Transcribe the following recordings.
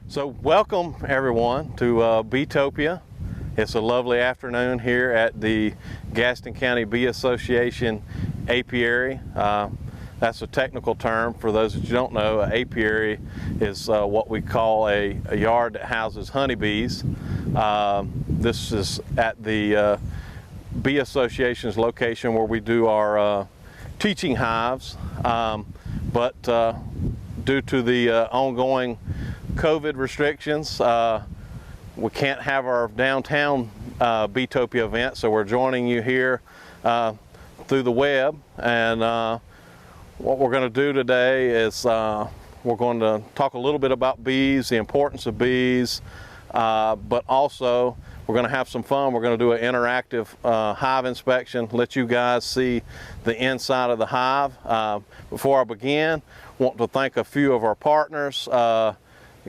So welcome everyone to BEEtopia. It's a lovely afternoon here at the Gaston County Bee Association apiary. That's a technical term for those that you don't know. An apiary is what we call a yard that houses honeybees. This is at the Bee Association's location where we do our teaching hives, but due to the ongoing COVID restrictions, we can't have our downtown BEEtopia event, so we're joining you here through the web. And what we're going to do today is we're going to talk a little bit about bees, the importance of bees, but also we're going to have some fun. We're going to do an interactive hive inspection, let you guys see the inside of the hive. Before I begin, I want to thank a few of our partners.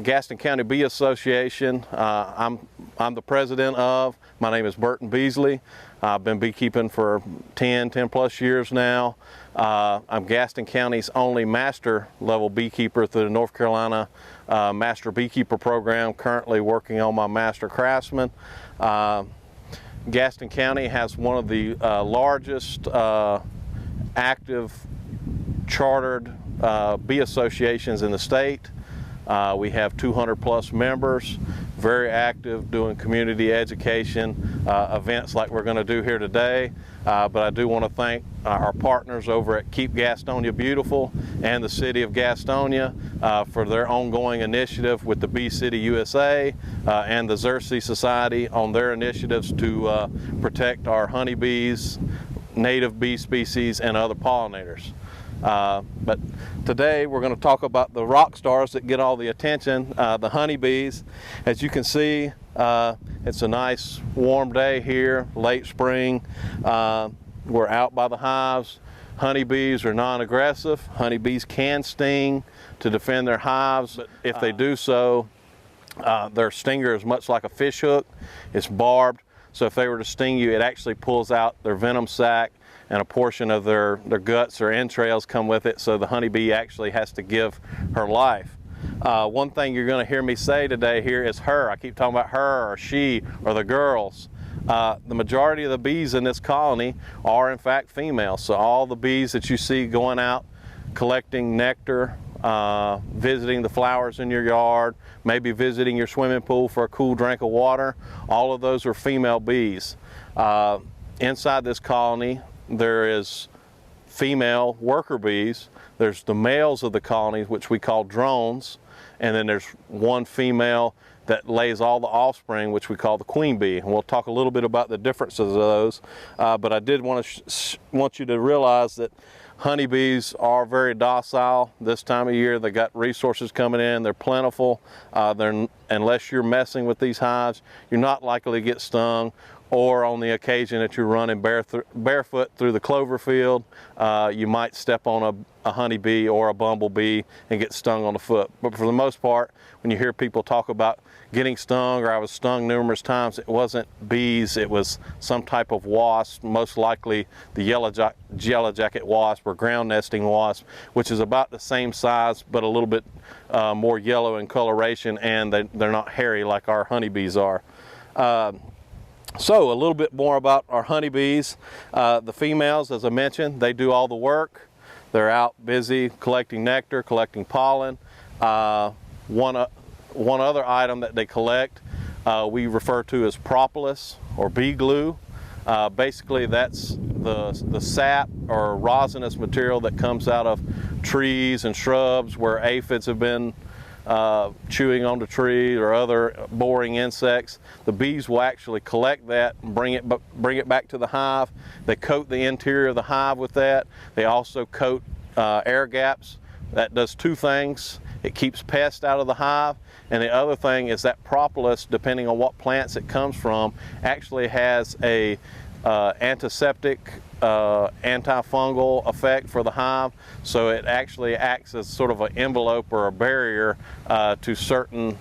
Gaston County Bee Association, I'm the president of. My name is Burton Beasley. I've been beekeeping for 10 plus years now. I'm Gaston County's only master level beekeeper through the North Carolina Master Beekeeper program, currently working on my Master Craftsman. Gaston County has one of the largest active chartered bee associations in the state. We have 200 plus members, very active doing community education events like we're going to do here today. But I do want to thank our partners over at Keep Gastonia Beautiful and the City of Gastonia for their ongoing initiative with the Bee City USA and the Xerces Society on their initiatives to protect our honeybees, native bee species, and other pollinators. But today we're going to talk about the rock stars that get all the attention, the honeybees. As you can see, it's a nice warm day here, late spring. We're out by the hives. Honeybees are non-aggressive. Honeybees can sting to defend their hives, but if they do so, their stinger is much like a fish hook. It's barbed, so if they were to sting you, it actually pulls out their venom sac, and a portion of their guts or entrails come with it, so the honeybee actually has to give her life. One thing you're going to hear me say today here is her. I keep talking about her or she or the girls. The majority of the bees in this colony are in fact female, so all the bees that you see going out collecting nectar, visiting the flowers in your yard, maybe visiting your swimming pool for a cool drink of water, all of those are female bees. Inside this colony there is female worker bees. There's the males of the colony, which we call drones, and then there's one female that lays all the offspring, which we call the queen bee. And we'll talk a little bit about the differences of those, but I did want you to realize that honeybees are very docile this time of year. They got resources coming in, they're plentiful. Unless you're messing with these hives, you're not likely to get stung, or on the occasion that you're running barefoot through the clover field, you might step on a honeybee or a bumblebee and get stung on the foot. But for the most part, when you hear people talk about getting stung, or I was stung numerous times, it wasn't bees, it was some type of wasp, most likely the yellow jacket wasp or ground nesting wasp, which is about the same size but a little bit more yellow in coloration, and they're not hairy like our honeybees are. So a little bit more about our honeybees. The females, as I mentioned, they do all the work. They're out busy collecting nectar, collecting pollen. One other item that they collect we refer to as propolis or bee glue. Basically that's the sap or resinous material that comes out of trees and shrubs where aphids have been chewing on the tree or other boring insects. The bees will actually collect that and bring it back to the hive. They coat the interior of the hive with that. They also coat air gaps. That does two things. It keeps pests out of the hive, and the other thing is that propolis, depending on what plants it comes from, actually has a antiseptic, antifungal effect for the hive, so it actually acts as sort of an envelope or a barrier to certain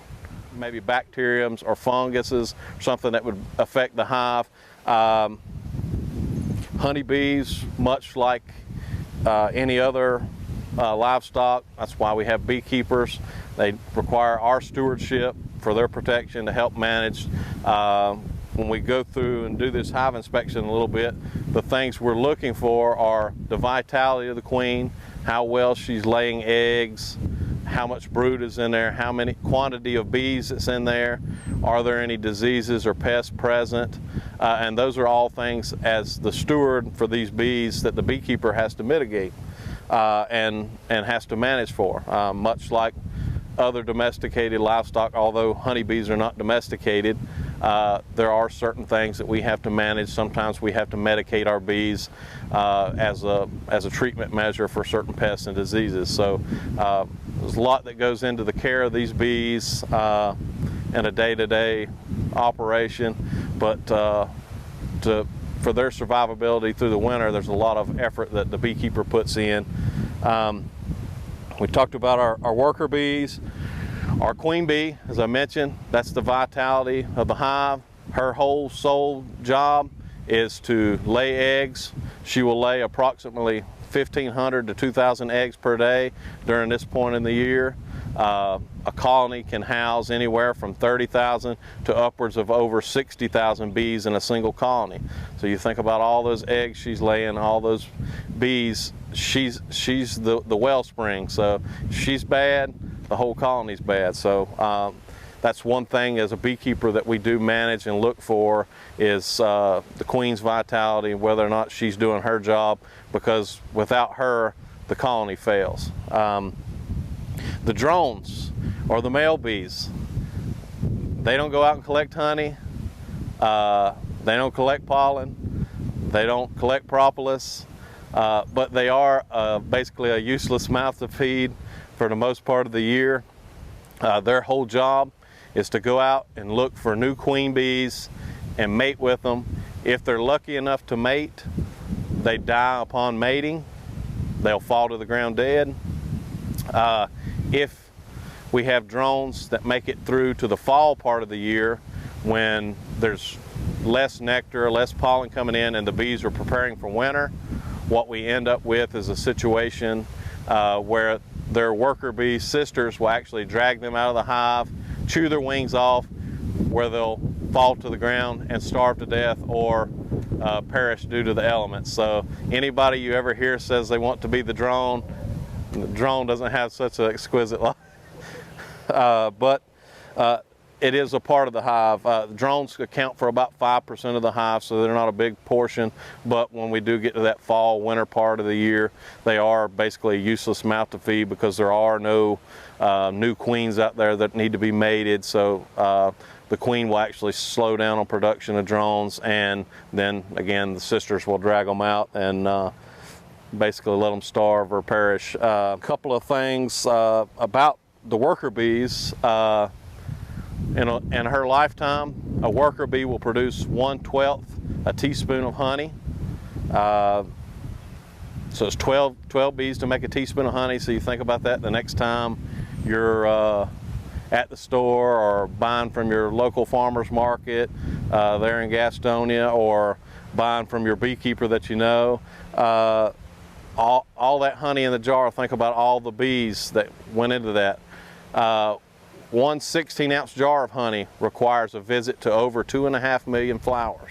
maybe bacteriums or funguses, something that would affect the hive. Honeybees, much like any other livestock. That's why we have beekeepers. They require our stewardship for their protection to help manage. When we go through and do this hive inspection a little bit, the things we're looking for are the vitality of the queen, how well she's laying eggs, how much brood is in there, how many quantity of bees that's in there, are there any diseases or pests present, and those are all things as the steward for these bees that the beekeeper has to mitigate and has to manage for, much like other domesticated livestock. Although honeybees are not domesticated, there are certain things that we have to manage. Sometimes we have to medicate our bees as a treatment measure for certain pests and diseases. So there's a lot that goes into the care of these bees in a day-to-day operation, but for their survivability through the winter, there's a lot of effort that the beekeeper puts in. We talked about our worker bees. Our queen bee, as I mentioned, that's the vitality of the hive. Her whole sole job is to lay eggs. She will lay approximately 1,500 to 2,000 eggs per day during this point in the year. A colony can house anywhere from 30,000 to upwards of over 60,000 bees in a single colony. So you think about all those eggs she's laying, all those bees, she's the wellspring. So if she's bad, the whole colony's bad. So that's one thing as a beekeeper that we do manage and look for is the queen's vitality, whether or not she's doing her job, because without her, the colony fails. The drones, or the male bees, they don't go out and collect honey, they don't collect pollen, they don't collect propolis, but they are basically a useless mouth to feed for the most part of the year. Their whole job is to go out and look for new queen bees and mate with them. If they're lucky enough to mate, they die upon mating. They'll fall to the ground dead. If we have drones that make it through to the fall part of the year, when there's less nectar, less pollen coming in, and the bees are preparing for winter, what we end up with is a situation where their worker bee sisters will actually drag them out of the hive, chew their wings off, where they'll fall to the ground and starve to death or perish due to the elements. So anybody you ever hear says they want to be the drone doesn't have such an exquisite life. But it is a part of the hive. Drones account for about 5% of the hive, so they're not a big portion, but when we do get to that fall, winter part of the year, they are basically a useless mouth to feed because there are no new queens out there that need to be mated. So the queen will actually slow down on production of drones, and then again the sisters will drag them out and basically let them starve or perish. A couple of things about the worker bees. In her lifetime, a worker bee will produce 1/12 a teaspoon of honey. So it's 12 bees to make a teaspoon of honey. So you think about that the next time you're at the store or buying from your local farmer's market there in Gastonia, or buying from your beekeeper that you know. All that honey in the jar, think about all the bees that went into that. One 16-ounce jar of honey requires a visit to over 2.5 million flowers.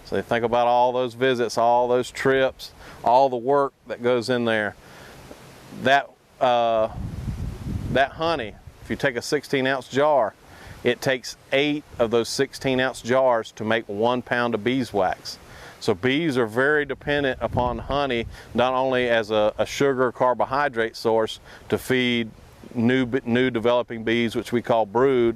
So you think about all those visits, all those trips, all the work that goes in there. That honey, if you take a 16-ounce jar, it takes 8 of those 16-ounce jars to make 1 pound of beeswax. So bees are very dependent upon honey, not only as a sugar carbohydrate source to feed new developing bees, which we call brood,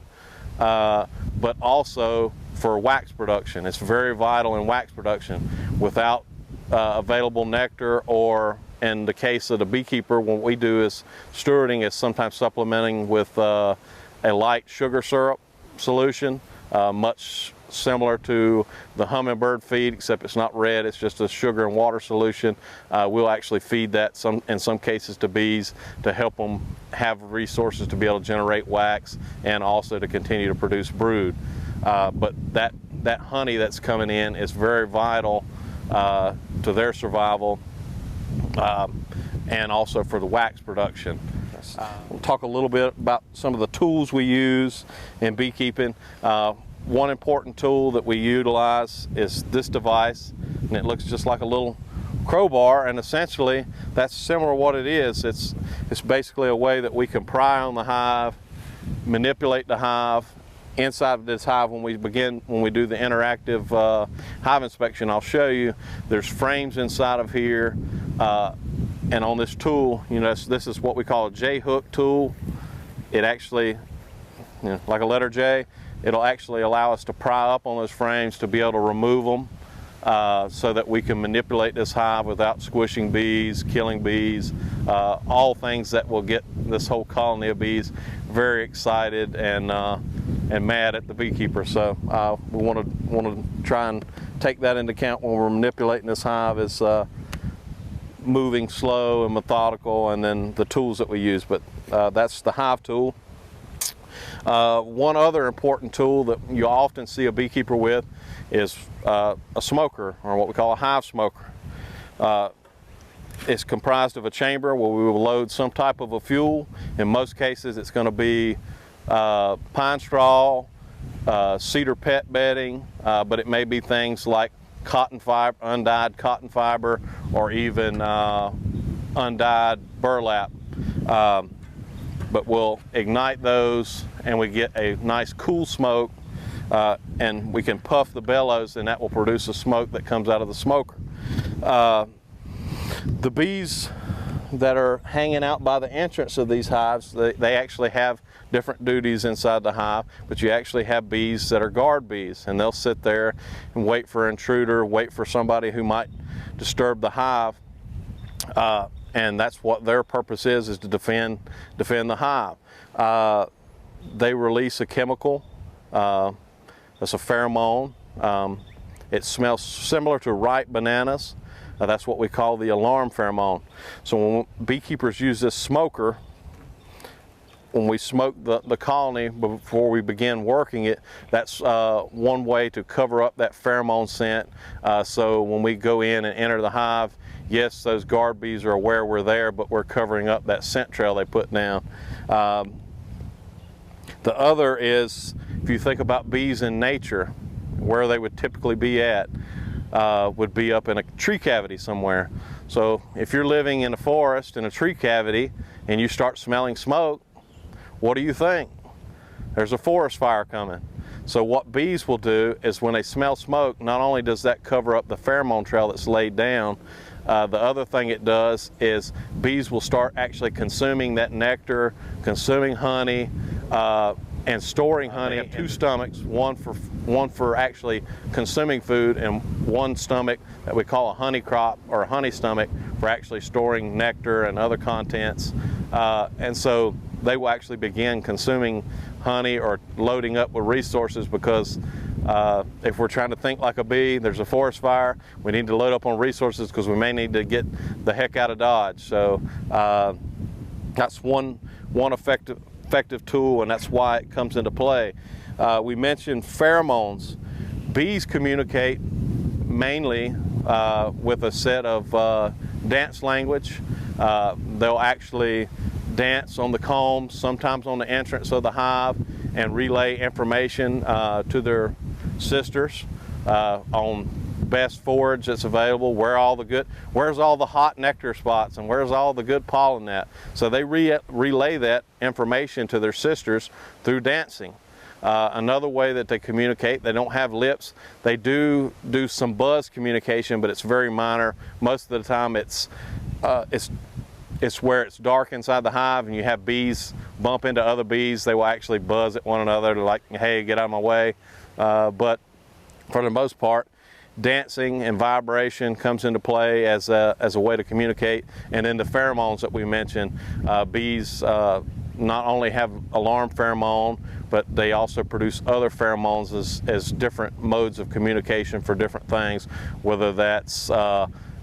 but also for wax production. It's very vital in wax production. Without available nectar, or in the case of the beekeeper, what we do is stewarding is sometimes supplementing with a light sugar syrup solution, much similar to the hummingbird feed, except it's not red, it's just a sugar and water solution. We'll actually feed that in some cases to bees to help them have resources to be able to generate wax and also to continue to produce brood. But that honey that's coming in is very vital to their survival. and also for the wax production. We'll talk a little bit about some of the tools we use in beekeeping. One important tool that we utilize is this device, and it looks just like a little crowbar, and essentially that's similar to what it is. It's basically a way that we can pry on the hive, manipulate the hive. Inside of this hive, when we do the interactive hive inspection, I'll show you there's frames inside of here, and on this tool, you know, this is what we call a J-hook tool. It actually, you know, like a letter J, it'll actually allow us to pry up on those frames to be able to remove them, so that we can manipulate this hive without squishing bees, killing bees, all things that will get this whole colony of bees very excited and mad at the beekeeper. So we want to try and take that into account when we're manipulating this hive, is moving slow and methodical, and then the tools that we use. But that's the hive tool. One other important tool that you often see a beekeeper with is a smoker, or what we call a hive smoker. It's comprised of a chamber where we will load some type of a fuel. In most cases it's going to be pine straw, cedar pet bedding, but it may be things like cotton fiber, undyed cotton fiber, or even undyed burlap. But we'll ignite those and we get a nice cool smoke, and we can puff the bellows, and that will produce a smoke that comes out of the smoker. The bees that are hanging out by the entrance of these hives, they actually have different duties inside the hive, but you actually have bees that are guard bees, and they'll sit there and wait for an intruder, wait for somebody who might disturb the hive, and that's what their purpose is to defend the hive. They release a chemical, that's a pheromone. It smells similar to ripe bananas. That's what we call the alarm pheromone. So when beekeepers use this smoker, when we smoke the colony before we begin working it, that's one way to cover up that pheromone scent. So when we go in and enter the hive, yes, those guard bees are aware we're there, but we're covering up that scent trail they put down. The other is, if you think about bees in nature, where they would typically be at, would be up in a tree cavity somewhere. So if you're living in a forest in a tree cavity and you start smelling smoke, what do you think? There's a forest fire coming. So what bees will do is when they smell smoke, not only does that cover up the pheromone trail that's laid down, the other thing it does is bees will start actually consuming that nectar, consuming honey, and storing honey. They have two stomachs, one for actually consuming food, and one stomach that we call a honey crop, or a honey stomach, for actually storing nectar and other contents. And so they will actually begin consuming honey or loading up with resources, because if we're trying to think like a bee, there's a forest fire, we need to load up on resources because we may need to get the heck out of Dodge. So that's one effective tool, and that's why it comes into play. We mentioned pheromones. Bees communicate mainly with a set of dance language. They'll actually dance on the combs, sometimes on the entrance of the hive, and relay information to their sisters on best forage that's available, where's all the hot nectar spots, and where's all the good pollen at. So they relay that information to their sisters through dancing. Another way that they communicate, they don't have lips. They do some buzz communication, but it's very minor. Most of the time it's where it's dark inside the hive and you have bees bump into other bees. They will actually buzz at one another to, like, hey, get out of my way. But for the most part, dancing and vibration comes into play as a way to communicate. And then the pheromones that we mentioned, bees not only have alarm pheromone, but they also produce other pheromones as different modes of communication for different things, whether that's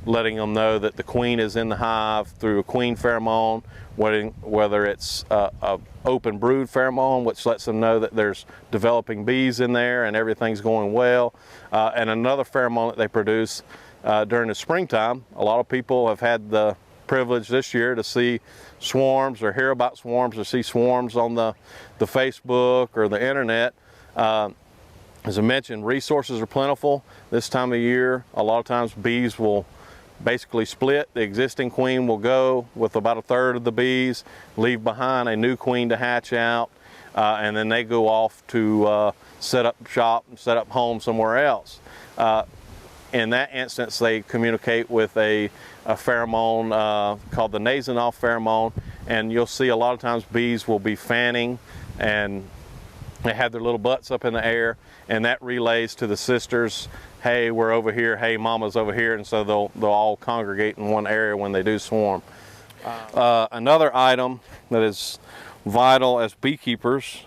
letting them know that the queen is in the hive through a queen pheromone, whether it's a open brood pheromone, which lets them know that there's developing bees in there and everything's going well, and another pheromone that they produce during the springtime. A lot of people have had the privilege this year to see swarms or hear about swarms or see swarms on the Facebook or the internet. As I mentioned, resources are plentiful. This time of year, a lot of times bees will basically split. The existing queen will go with about a third of the bees, leave behind a new queen to hatch out, and then they go off to set up shop and set up home somewhere else. In that instance, they communicate with a pheromone called the nasonol pheromone, and you'll see a lot of times bees will be fanning, and they have their little butts up in the air, and that relays to the sisters, hey, we're over here, hey, mama's over here, and so they'll all congregate in one area when they do swarm. Another item that is vital as beekeepers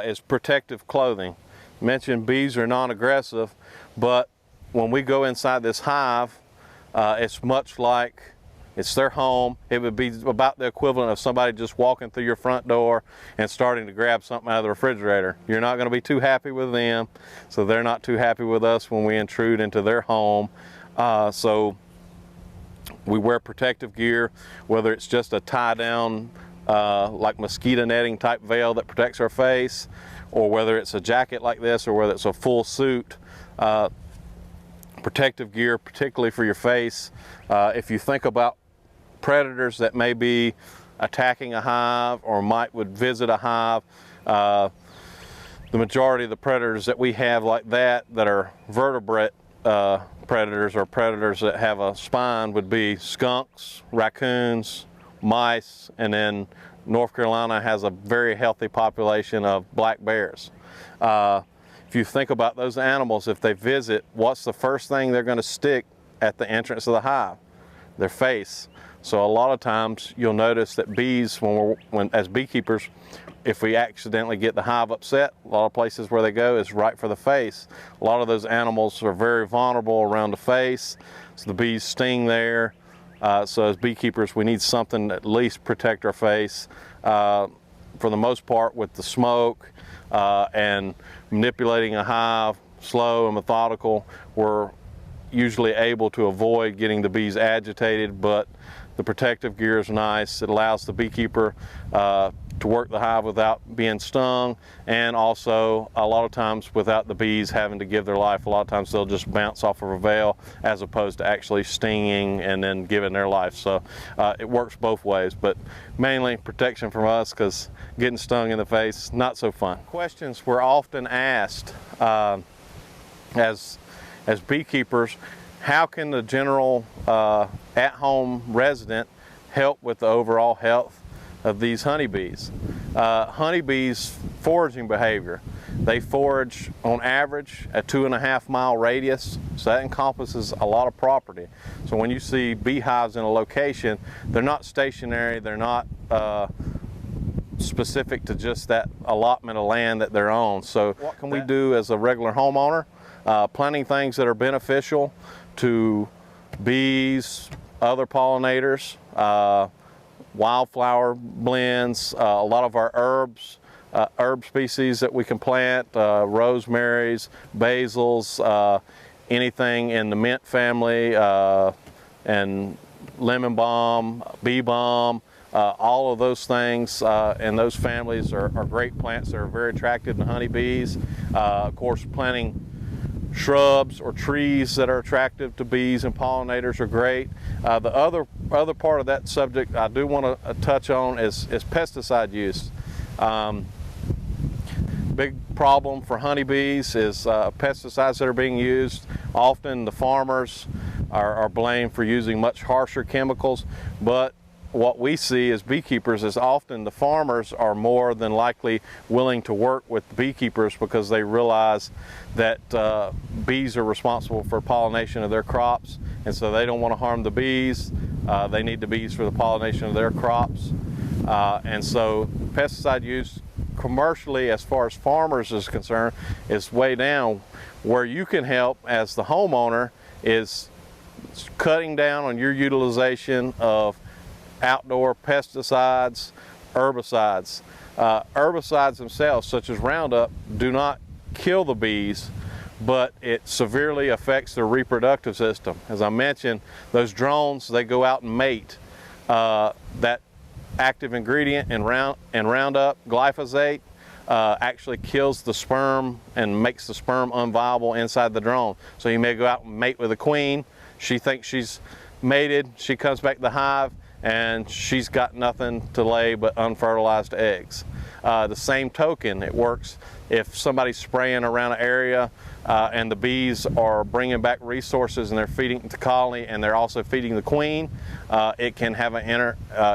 is protective clothing. Mentioned bees are non-aggressive, but when we go inside this hive, it's much like it's their home. It would be about the equivalent of somebody just walking through your front door and starting to grab something out of the refrigerator. You're not going to be too happy with them, so they're not too happy with us when we intrude into their home. So we wear protective gear, whether it's just a tie-down like mosquito netting type veil that protects our face, or whether it's a jacket like this, or whether it's a full suit. Protective gear, particularly for your face. If you think about predators that may be attacking a hive or would visit a hive, the majority of the predators that we have like that are vertebrate predators, or predators that have a spine, would be skunks, raccoons, mice, and then North Carolina has a very healthy population of black bears. If you think about those animals, if they visit, what's the first thing they're going to stick at the entrance of the hive? Their face. So a lot of times you'll notice that bees, as beekeepers, if we accidentally get the hive upset, a lot of places where they go is right for the face. A lot of those animals are very vulnerable around the face, so the bees sting there. So as beekeepers, we need something to at least protect our face. For the most part, with the smoke and manipulating a hive, slow and methodical, we're usually able to avoid getting the bees agitated, but the protective gear is nice. It allows the beekeeper to work the hive without being stung, and also a lot of times without the bees having to give their life. A lot of times they'll just bounce off of a veil as opposed to actually stinging and then giving their life. So it works both ways, but mainly protection from us, because getting stung in the face, not so fun. Questions we're often asked as beekeepers: how can the general at-home resident help with the overall health of these honeybees? Honeybees' foraging behavior. They forage on average a 2.5 mile radius, so that encompasses a lot of property. So when you see beehives in a location, they're not stationary, they're not specific to just that allotment of land that they're on. So what can we do as a regular homeowner? Planting things that are beneficial to bees, other pollinators, wildflower blends, a lot of our herbs, herb species that we can plant, rosemaries, basils, anything in the mint family, and lemon balm, bee balm, all of those things and those families are great plants that are very attractive to honeybees. Of course, planting shrubs or trees that are attractive to bees and pollinators are great. The other part of that subject I do want to touch on is pesticide use. Big problem for honeybees is pesticides that are being used. Often the farmers are blamed for using much harsher chemicals, but what we see as beekeepers is often the farmers are more than likely willing to work with the beekeepers because they realize that bees are responsible for pollination of their crops, and so they don't want to harm the bees. They need the bees for the pollination of their crops. And so pesticide use commercially, as far as farmers is concerned, is way down. Where you can help as the homeowner is cutting down on your utilization of outdoor pesticides, herbicides. Herbicides themselves, such as Roundup, do not kill the bees, but it severely affects their reproductive system. As I mentioned, those drones, they go out and mate. that active ingredient in Roundup, glyphosate, actually kills the sperm and makes the sperm unviable inside the drone. So you may go out and mate with a queen. She thinks she's mated. She comes back to the hive and she's got nothing to lay but unfertilized eggs. The same token, it works if somebody's spraying around an area and the bees are bringing back resources and they're feeding the colony and they're also feeding the queen. It can have an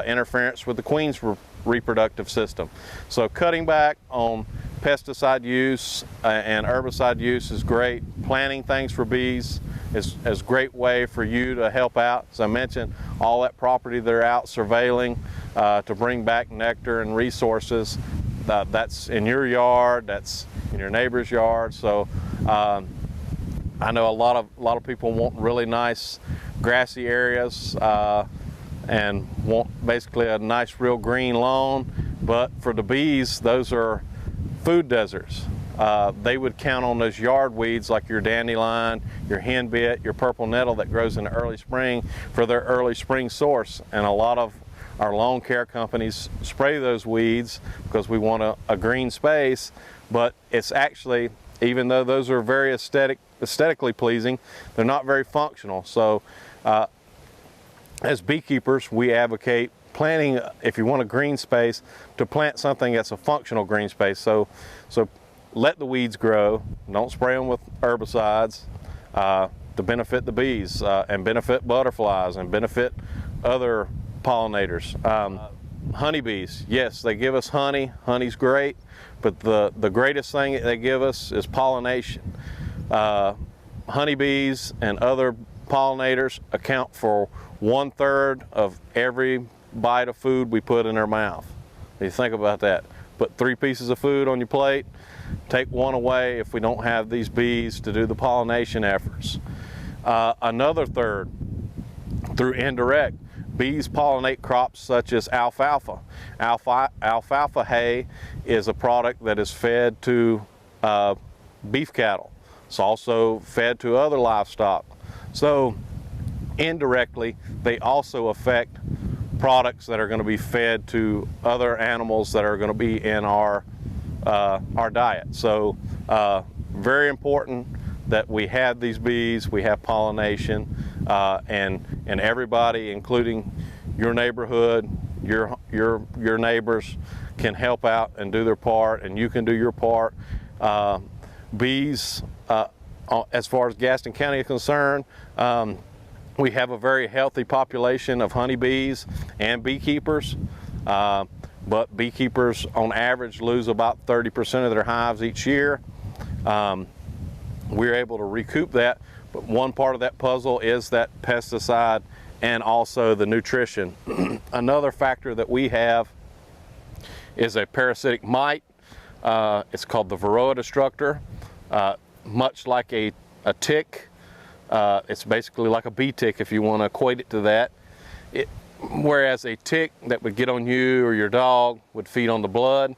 interference with the queen's reproductive system. So cutting back on pesticide use and herbicide use is great. Planting things for bees is a great way for you to help out. As I mentioned, all that property they're out surveilling to bring back nectar and resources. That's in your yard, that's in your neighbor's yard. So I know a lot of people want really nice grassy areas and want basically a nice real green lawn, but for the bees, those are food deserts. They would count on those yard weeds like your dandelion, your henbit, your purple nettle that grows in the early spring for their early spring source. And a lot of our lawn care companies spray those weeds because we want a green space, but it's actually, even though those are very aesthetically pleasing, they're not very functional. So as beekeepers, we advocate planting, if you want a green space, to plant something that's a functional green space. So let the weeds grow, don't spray them with herbicides to benefit the bees and benefit butterflies and benefit other pollinators. Honeybees, yes, they give us honey. Honey's great, but the greatest thing they give us is pollination. Honeybees and other pollinators account for 1/3 of every bite of food we put in our mouth. If you think about that, put 3 pieces of food on your plate, take 1 away if we don't have these bees to do the pollination efforts. Another 1/3 through indirect. Bees pollinate crops such as alfalfa. Alfalfa hay is a product that is fed to beef cattle. It's also fed to other livestock. So indirectly, they also affect products that are going to be fed to other animals that are going to be in our diet. So very important that we have these bees, we have pollination, and everybody, including your neighborhood, your neighbors, can help out and do their part, and you can do your part. Bees, as far as Gaston County is concerned, we have a very healthy population of honeybees and beekeepers, but beekeepers on average lose about 30% of their hives each year. We're able to recoup that, but one part of that puzzle is that pesticide and also the nutrition. Another factor that we have is a parasitic mite. It's called the Varroa Destructor. Much like a tick, it's basically like a bee tick if you want to equate it to that. Whereas a tick that would get on you or your dog would feed on the blood,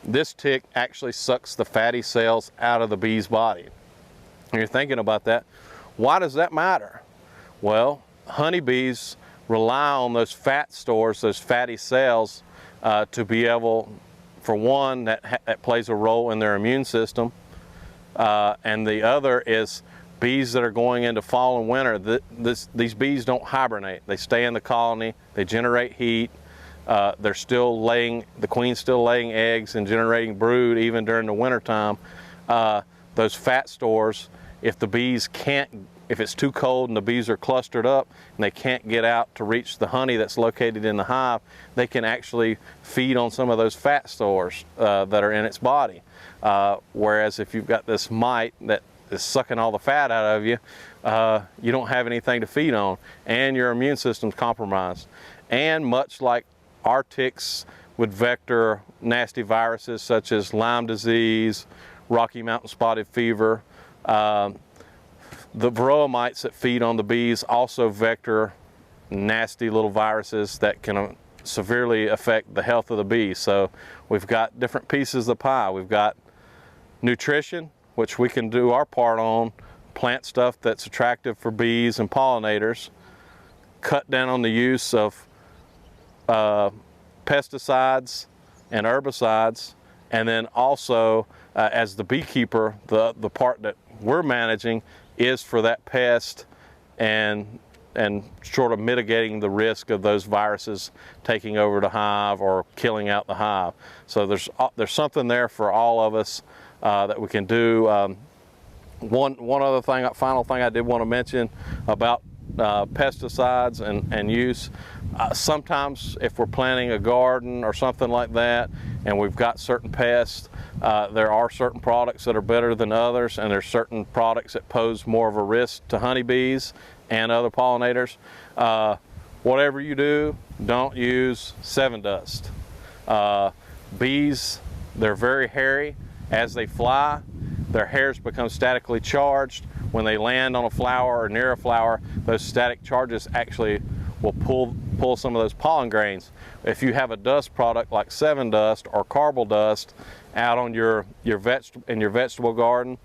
this tick actually sucks the fatty cells out of the bee's body. And you're thinking about that. Why does that matter? Well, honeybees rely on those fat stores, those fatty cells, to be able, for one, that plays a role in their immune system, and the other is bees that are going into fall and winter. These bees don't hibernate. They stay in the colony, they generate heat, they're still laying, the queen's still laying eggs and generating brood even during the winter time. Those fat stores, if the bees can't, if it's too cold and the bees are clustered up and they can't get out to reach the honey that's located in the hive, they can actually feed on some of those fat stores that are in its body. Whereas if you've got this mite that is sucking all the fat out of you, you don't have anything to feed on, and your immune system's compromised. And much like our ticks would vector nasty viruses such as Lyme disease, Rocky Mountain spotted fever, the varroa mites that feed on the bees also vector nasty little viruses that can severely affect the health of the bees. So we've got different pieces of the pie. We've got nutrition, which we can do our part on, plant stuff that's attractive for bees and pollinators. cut down on the use of pesticides and herbicides, and then also as the beekeeper, the part that we're managing is for that pest and sort of mitigating the risk of those viruses taking over the hive or killing out the hive. So there's something there for all of us that we can do. One other thing, final thing I did want to mention about pesticides and use. Sometimes if we're planting a garden or something like that and we've got certain pests, there are certain products that are better than others, and there's certain products that pose more of a risk to honeybees and other pollinators. Whatever you do, don't use 7-Dust. Bees, they're very hairy. As they fly, their hairs become statically charged. When they land on a flower or near a flower, those static charges actually will pull some of those pollen grains. If you have a dust product like 7-Dust or Carbol dust out on your vegetable garden,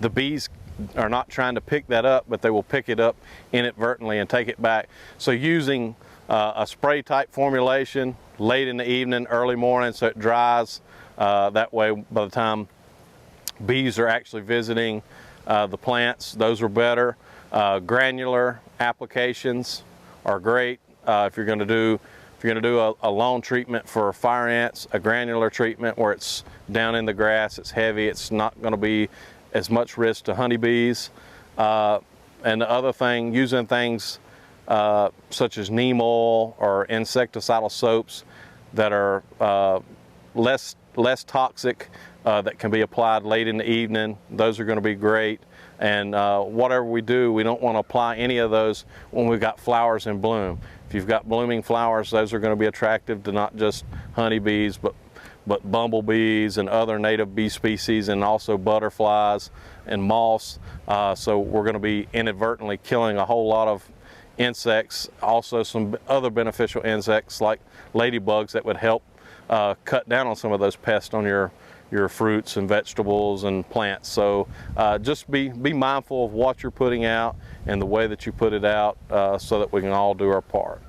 the bees are not trying to pick that up, but they will pick it up inadvertently and take it back. So using a spray type formulation late in the evening, early morning, so it dries, that way by the time bees are actually visiting the plants, those are better. Granular applications are great. If you're going to do a lawn treatment for fire ants, a granular treatment where it's down in the grass, it's heavy, it's not going to be as much risk to honeybees. And the other thing, using things such as neem oil or insecticidal soaps that are less toxic, that can be applied late in the evening, those are going to be great. And whatever we do, we don't want to apply any of those when we've got flowers in bloom. If you've got blooming flowers, those are going to be attractive to not just honeybees, but bumblebees and other native bee species, and also butterflies and moths. So we're going to be inadvertently killing a whole lot of insects, also some other beneficial insects like ladybugs that would help cut down on some of those pests on your fruits and vegetables and plants. So just be mindful of what you're putting out and the way that you put it out, so that we can all do our part.